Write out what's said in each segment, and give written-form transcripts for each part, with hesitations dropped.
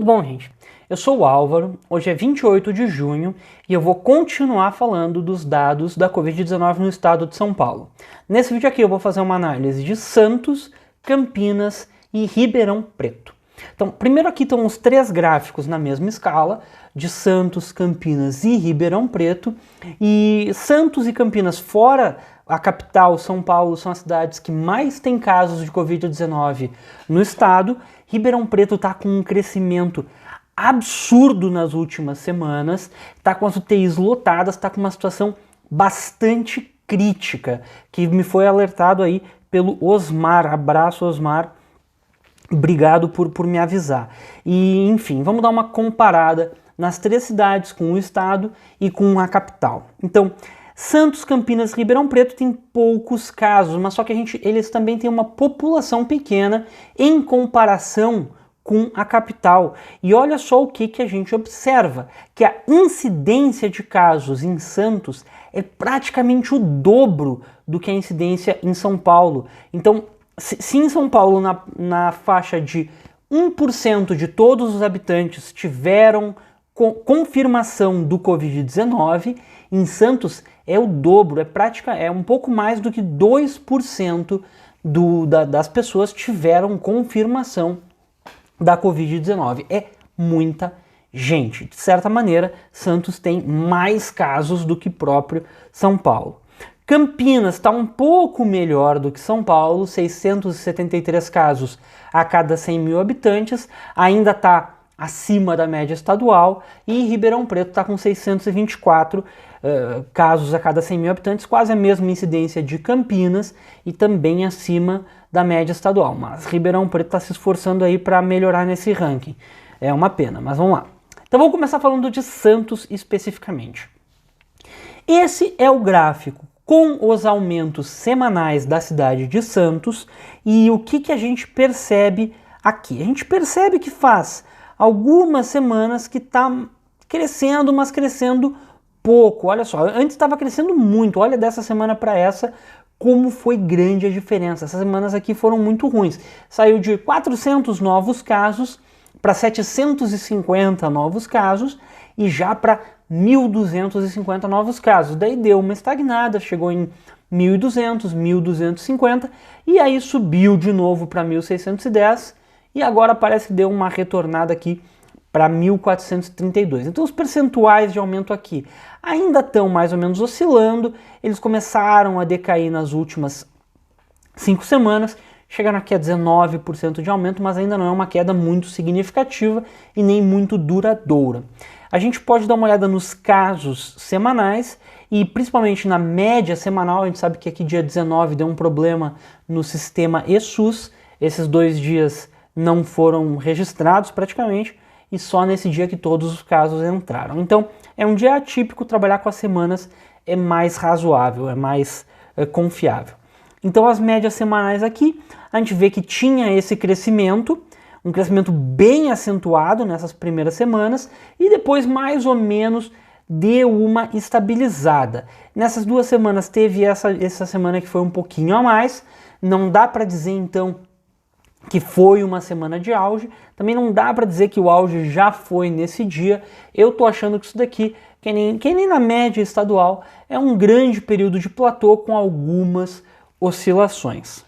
Tudo bom, gente? Eu sou o Álvaro, hoje é 28 de junho e eu vou continuar falando dos dados da Covid-19 no estado de São Paulo. Nesse vídeo aqui eu vou fazer uma análise de Santos, Campinas e Ribeirão Preto. Então, primeiro aqui estão os três gráficos na mesma escala, de Santos, Campinas e Ribeirão Preto. E Santos e Campinas, fora a capital, São Paulo, são as cidades que mais têm casos de Covid-19 no estado. Ribeirão Preto está com um crescimento absurdo nas últimas semanas, está com as UTIs lotadas, está com uma situação bastante crítica, que me foi alertado aí pelo Osmar. Abraço, Osmar. Obrigado por me avisar. E, enfim, vamos dar uma comparada nas três cidades com o estado e com a capital. Então, Santos, Campinas e Ribeirão Preto tem poucos casos, mas só que eles também têm uma população pequena em comparação com a capital. E olha só o que a gente observa, que a incidência de casos em Santos é praticamente o dobro do que a incidência em São Paulo. Então, se em São Paulo, na faixa de 1% de todos os habitantes tiveram confirmação do Covid-19, em Santos é o dobro, é um pouco mais do que 2% das pessoas tiveram confirmação da Covid-19. É muita gente. De certa maneira, Santos tem mais casos do que próprio São Paulo. Campinas está um pouco melhor do que São Paulo, 673 casos a cada 100 mil habitantes, ainda está acima da média estadual, e Ribeirão Preto está com 624 casos a cada 100 mil habitantes, quase a mesma incidência de Campinas e também acima da média estadual. Mas Ribeirão Preto está se esforçando aí para melhorar nesse ranking. É uma pena, mas vamos lá. Então vamos começar falando de Santos especificamente. Esse é o gráfico com os aumentos semanais da cidade de Santos, e o que a gente percebe aqui? A gente percebe que faz algumas semanas que está crescendo, mas crescendo pouco. Olha só, antes estava crescendo muito, olha dessa semana para essa como foi grande a diferença. Essas semanas aqui foram muito ruins. Saiu de 400 novos casos para 750 novos casos e já para 1.250 novos casos. Daí deu uma estagnada, chegou em 1.200, 1.250 e aí subiu de novo para 1.610 e agora parece que deu uma retornada aqui para 1.432. Então os percentuais de aumento aqui ainda estão mais ou menos oscilando, eles começaram a decair nas últimas 5 semanas, chegaram aqui a 19% de aumento, mas ainda não é uma queda muito significativa e nem muito duradoura. A gente pode dar uma olhada nos casos semanais e principalmente na média semanal. A gente sabe que aqui dia 19 deu um problema no sistema eSUS, esses 2 dias não foram registrados praticamente, e só nesse dia que todos os casos entraram. Então, é um dia atípico, trabalhar com as semanas é mais razoável, é mais confiável. Então, as médias semanais aqui, a gente vê que tinha esse crescimento, um crescimento bem acentuado nessas primeiras semanas, e depois mais ou menos deu uma estabilizada. Nessas 2 semanas teve essa semana que foi um pouquinho a mais, não dá para dizer então que foi uma semana de auge, também não dá para dizer que o auge já foi nesse dia. Eu tô achando que isso daqui, que nem na média estadual, é um grande período de platô com algumas oscilações.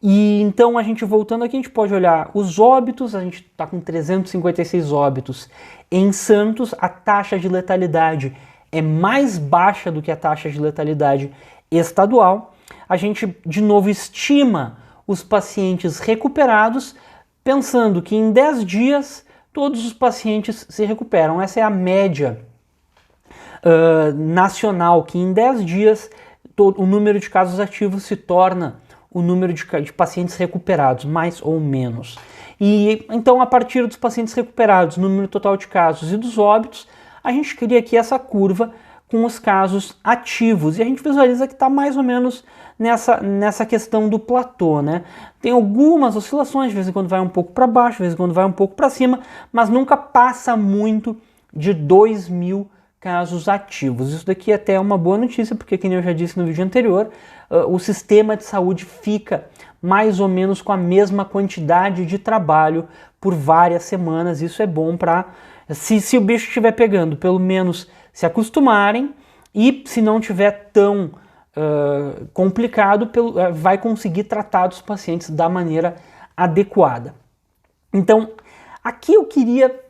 E então, a gente voltando aqui, a gente pode olhar os óbitos. A gente está com 356 óbitos em Santos, a taxa de letalidade é mais baixa do que a taxa de letalidade estadual. A gente, de novo, estima os pacientes recuperados, pensando que em 10 dias todos os pacientes se recuperam. Essa é a média nacional, que em 10 dias o número de casos ativos se torna o número de pacientes recuperados, mais ou menos. E então, a partir dos pacientes recuperados, número total de casos e dos óbitos, a gente cria aqui essa curva com os casos ativos, e a gente visualiza que está mais ou menos nessa questão do platô, né? Tem algumas oscilações, de vez em quando vai um pouco para baixo, de vez em quando vai um pouco para cima, mas nunca passa muito de 2.000 casos ativos. Isso daqui até é uma boa notícia, porque, como eu já disse no vídeo anterior, o sistema de saúde fica mais ou menos com a mesma quantidade de trabalho por várias semanas. Isso é bom para, se o bicho estiver pegando, pelo menos se acostumarem, e se não estiver tão complicado, vai conseguir tratar dos pacientes da maneira adequada. Então, aqui eu queria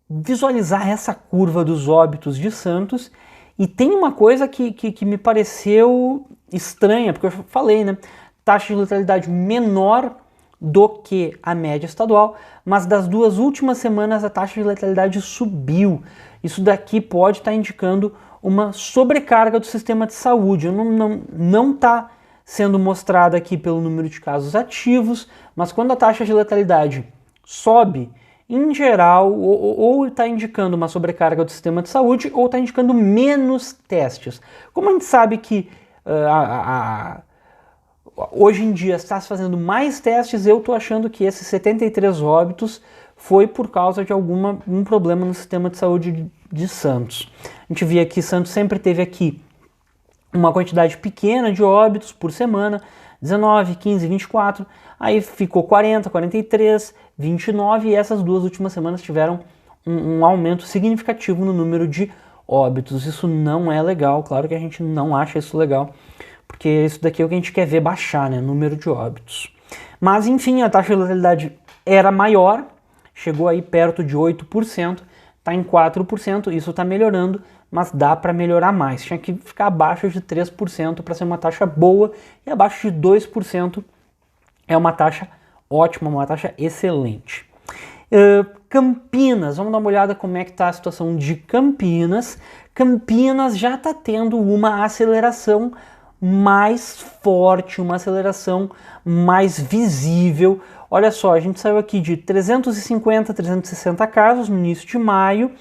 visualizar essa curva dos óbitos de Santos, e tem uma coisa que me pareceu estranha, porque eu falei, né? Taxa de letalidade menor do que a média estadual, mas das 2 últimas semanas a taxa de letalidade subiu. Isso daqui pode estar indicando uma sobrecarga do sistema de saúde. Não está sendo mostrada aqui pelo número de casos ativos, mas quando a taxa de letalidade sobe, em geral, ou está indicando uma sobrecarga do sistema de saúde, ou está indicando menos testes. Como a gente sabe que hoje em dia está se fazendo mais testes, eu estou achando que esses 73 óbitos foi por causa de um problema no sistema de saúde de Santos. A gente via que Santos sempre teve aqui uma quantidade pequena de óbitos por semana, 19, 15, 24, aí ficou 40, 43, 29, e essas 2 últimas semanas tiveram um aumento significativo no número de óbitos. Isso não é legal, claro que a gente não acha isso legal, porque isso daqui é o que a gente quer ver baixar, né, número de óbitos. Mas enfim, a taxa de letalidade era maior, chegou aí perto de 8%, está em 4%, isso está melhorando, mas dá para melhorar mais. Tinha que ficar abaixo de 3% para ser uma taxa boa, e abaixo de 2% é uma taxa ótima, uma taxa excelente. Campinas, vamos dar uma olhada como é que está a situação de Campinas. Campinas já está tendo uma aceleração mais forte, uma aceleração mais visível. Olha só, a gente saiu aqui de 350, 360 casos no início de maio,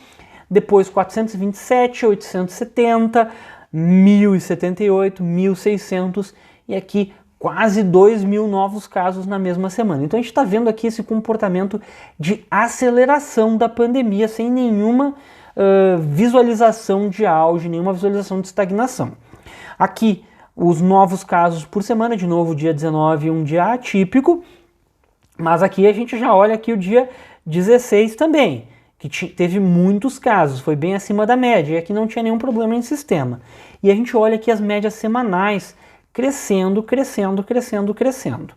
depois 427, 870, 1078, 1600 e aqui quase 2.000 novos casos na mesma semana. Então a gente está vendo aqui esse comportamento de aceleração da pandemia sem nenhuma visualização de auge, nenhuma visualização de estagnação. Aqui os novos casos por semana, de novo dia 19, um dia atípico, mas aqui a gente já olha aqui o dia 16 também, que teve muitos casos, foi bem acima da média, e aqui não tinha nenhum problema em sistema. E a gente olha aqui as médias semanais crescendo, crescendo, crescendo, crescendo.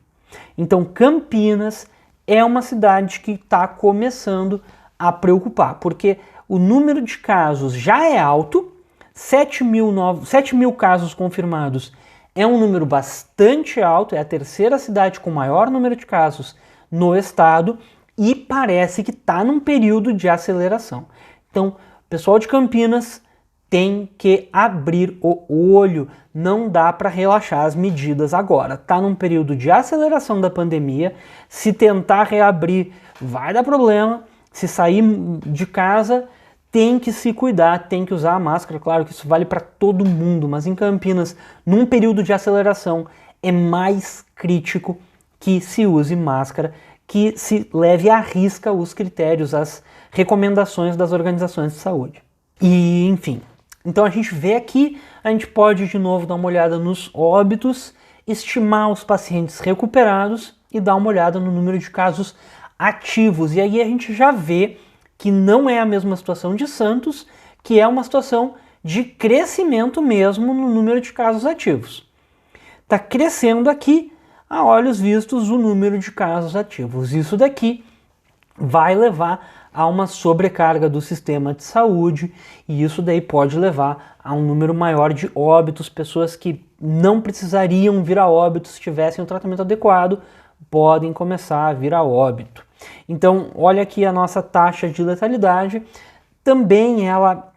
Então Campinas é uma cidade que está começando a preocupar, porque o número de casos já é alto, 7 mil casos confirmados é um número bastante alto, é a terceira cidade com maior número de casos no estado, e parece que está num período de aceleração. Então, o pessoal de Campinas tem que abrir o olho, não dá para relaxar as medidas agora. Está num período de aceleração da pandemia, se tentar reabrir vai dar problema, se sair de casa tem que se cuidar, tem que usar a máscara, claro que isso vale para todo mundo, mas em Campinas, num período de aceleração, é mais crítico que se use máscara, que se leve à risca os critérios, as recomendações das organizações de saúde. E, enfim, então a gente vê aqui, a gente pode de novo dar uma olhada nos óbitos, estimar os pacientes recuperados e dar uma olhada no número de casos ativos. E aí a gente já vê que não é a mesma situação de Santos, que é uma situação de crescimento mesmo no número de casos ativos. Está crescendo aqui, a olhos vistos, o número de casos ativos. Isso daqui vai levar a uma sobrecarga do sistema de saúde, e isso daí pode levar a um número maior de óbitos. Pessoas que não precisariam vir a óbito se tivessem o tratamento adequado podem começar a vir a óbito. Então, olha aqui a nossa taxa de letalidade, também ela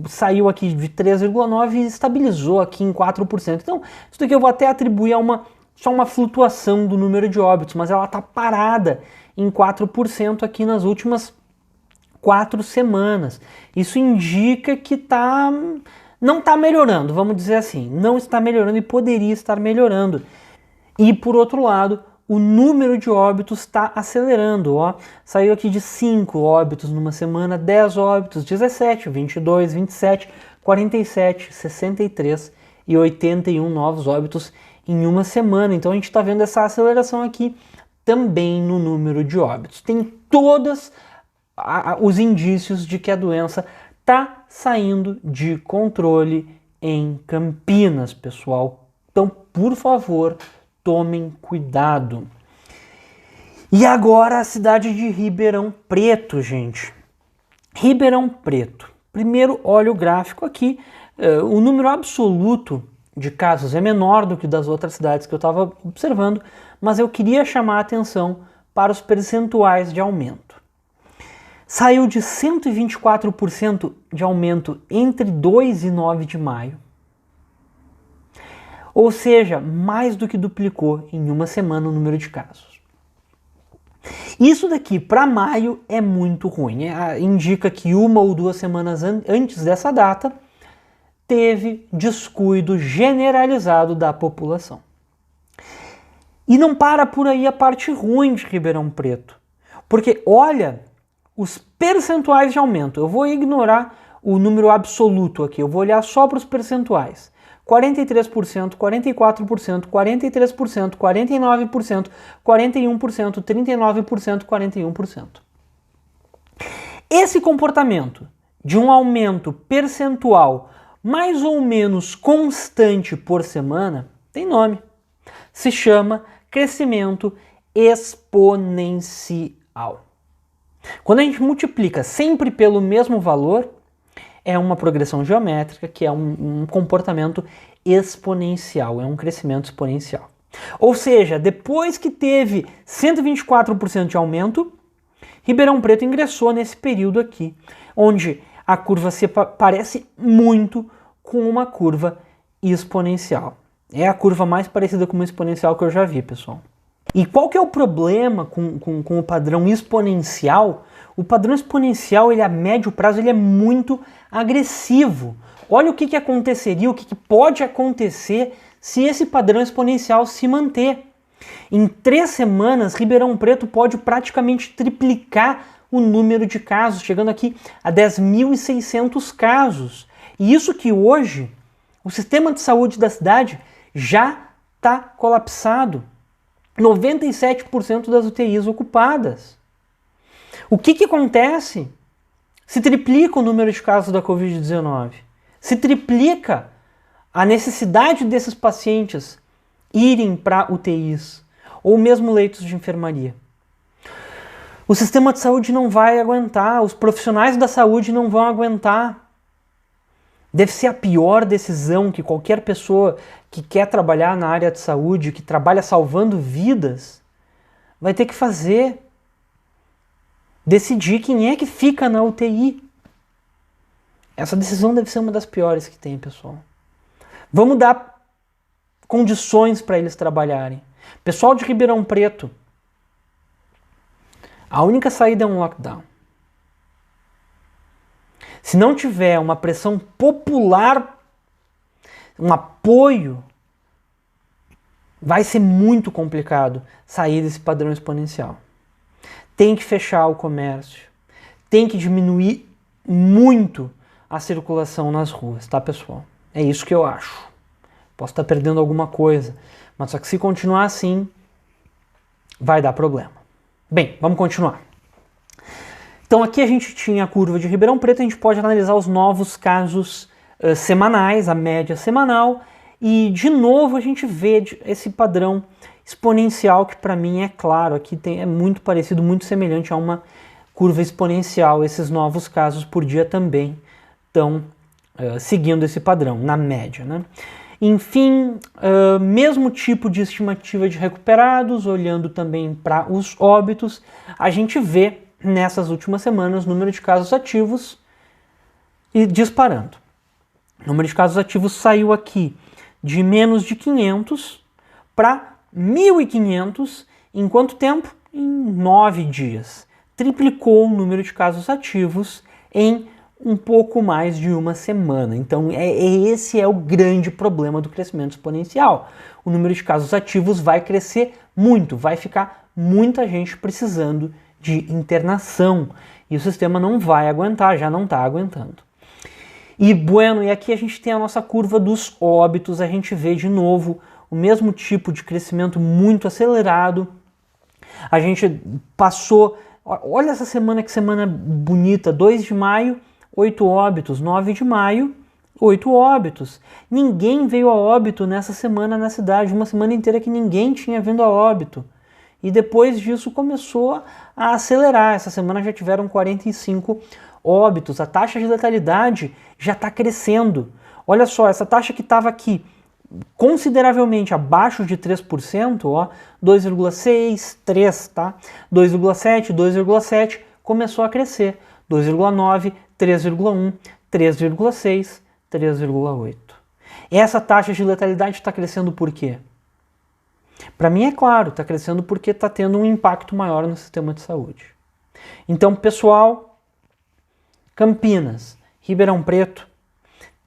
saiu aqui de 3,9 e estabilizou aqui em 4%. Então, isso daqui eu vou até atribuir a só uma flutuação do número de óbitos, mas ela está parada em 4% aqui nas últimas 4 semanas. Isso indica que não está melhorando, vamos dizer assim, não está melhorando e poderia estar melhorando. E por outro lado, o número de óbitos está acelerando, ó. Saiu aqui de 5 óbitos numa semana, 10 óbitos, 17, 22, 27, 47, 63 e 81 novos óbitos em uma semana. Então a gente está vendo essa aceleração aqui também no número de óbitos. Tem todos os indícios de que a doença está saindo de controle em Campinas, pessoal. Então, por favor, tomem cuidado. E agora a cidade de Ribeirão Preto, gente. Ribeirão Preto. Primeiro, olha o gráfico aqui. O número absoluto de casos é menor do que das outras cidades que eu estava observando, mas eu queria chamar a atenção para os percentuais de aumento. Saiu de 124% de aumento entre 2 e 9 de maio. Ou seja, mais do que duplicou em uma semana o número de casos. Isso daqui para maio é muito ruim. Indica que 1 ou 2 semanas antes dessa data teve descuido generalizado da população. E não para por aí a parte ruim de Ribeirão Preto. Porque olha os percentuais de aumento. Eu vou ignorar o número absoluto aqui, eu vou olhar só para os percentuais. 43%, 44%, 43%, 49%, 41%, 39%, 41%. Esse comportamento de um aumento percentual mais ou menos constante por semana tem nome. Se chama crescimento exponencial. Quando a gente multiplica sempre pelo mesmo valor, é uma progressão geométrica, que é um comportamento exponencial, é um crescimento exponencial. Ou seja, depois que teve 124% de aumento, Ribeirão Preto ingressou nesse período aqui, onde a curva se parece muito com uma curva exponencial. É a curva mais parecida com uma exponencial que eu já vi, pessoal. E qual que é o problema com o padrão exponencial? O padrão exponencial, ele a médio prazo, ele é muito agressivo. Olha o que aconteceria, o que pode acontecer se esse padrão exponencial se manter. Em 3 semanas, Ribeirão Preto pode praticamente triplicar o número de casos, chegando aqui a 10.600 casos. E isso que hoje o sistema de saúde da cidade já está colapsado. 97% das UTIs ocupadas. O que acontece? Se triplica o número de casos da Covid-19. Se triplica a necessidade desses pacientes irem para UTIs ou mesmo leitos de enfermaria. O sistema de saúde não vai aguentar, os profissionais da saúde não vão aguentar. Deve ser a pior decisão que qualquer pessoa que quer trabalhar na área de saúde, que trabalha salvando vidas, vai ter que fazer. Decidir quem é que fica na UTI. Essa decisão deve ser uma das piores que tem, pessoal. Vamos dar condições para eles trabalharem. Pessoal de Ribeirão Preto, a única saída é um lockdown. Se não tiver uma pressão popular, um apoio, vai ser muito complicado sair desse padrão exponencial. Tem que fechar o comércio, tem que diminuir muito a circulação nas ruas, tá, pessoal? É isso que eu acho. Posso estar perdendo alguma coisa, mas só que se continuar assim, vai dar problema. Bem, vamos continuar. Então aqui a gente tinha a curva de Ribeirão Preto, a gente pode analisar os novos casos semanais, a média semanal, e de novo a gente vê esse padrão exponencial que para mim é claro, aqui é muito parecido, muito semelhante a uma curva exponencial. Esses novos casos por dia também estão seguindo esse padrão, na média, né? Enfim, mesmo tipo de estimativa de recuperados, olhando também para os óbitos, a gente vê nessas últimas semanas o número de casos ativos e disparando. O número de casos ativos saiu aqui de menos de 500 para 1.500 em quanto tempo? Em 9 dias. Triplicou o número de casos ativos em um pouco mais de uma semana. Então esse é o grande problema do crescimento exponencial. O número de casos ativos vai crescer muito, vai ficar muita gente precisando de internação e o sistema não vai aguentar, já não está aguentando. E aqui a gente tem a nossa curva dos óbitos, a gente vê de novo o mesmo tipo de crescimento muito acelerado. A gente passou, olha essa semana, que semana bonita, 2 de maio, 8 óbitos, 9 de maio, 8 óbitos. Ninguém veio a óbito nessa semana na cidade, uma semana inteira que ninguém tinha vindo a óbito. E depois disso começou a acelerar. Essa semana já tiveram 45 óbitos. A taxa de letalidade já está crescendo. Olha só, essa taxa que estava aqui consideravelmente abaixo de 3%, ó, 2,6, 3, tá? 2,7, 2,7, começou a crescer. 2,9, 3,1, 3,6, 3,8. Essa taxa de letalidade está crescendo por quê? Para mim é claro, está crescendo porque está tendo um impacto maior no sistema de saúde. Então, pessoal, Campinas, Ribeirão Preto,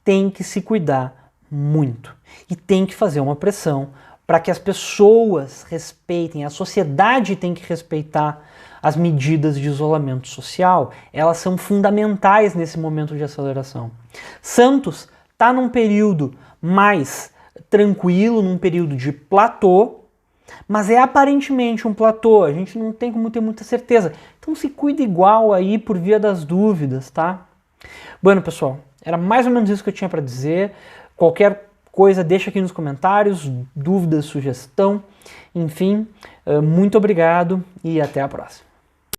tem que se cuidar muito e tem que fazer uma pressão para que as pessoas respeitem, a sociedade tem que respeitar as medidas de isolamento social. Elas são fundamentais nesse momento de aceleração. Santos está num período mais tranquilo, num período de platô, mas é aparentemente um platô, a gente não tem como ter muita certeza. Então se cuida igual aí por via das dúvidas, tá? Bueno, pessoal, era mais ou menos isso que eu tinha para dizer. Qualquer coisa deixa aqui nos comentários, dúvida, sugestão, enfim, muito obrigado e até a próxima.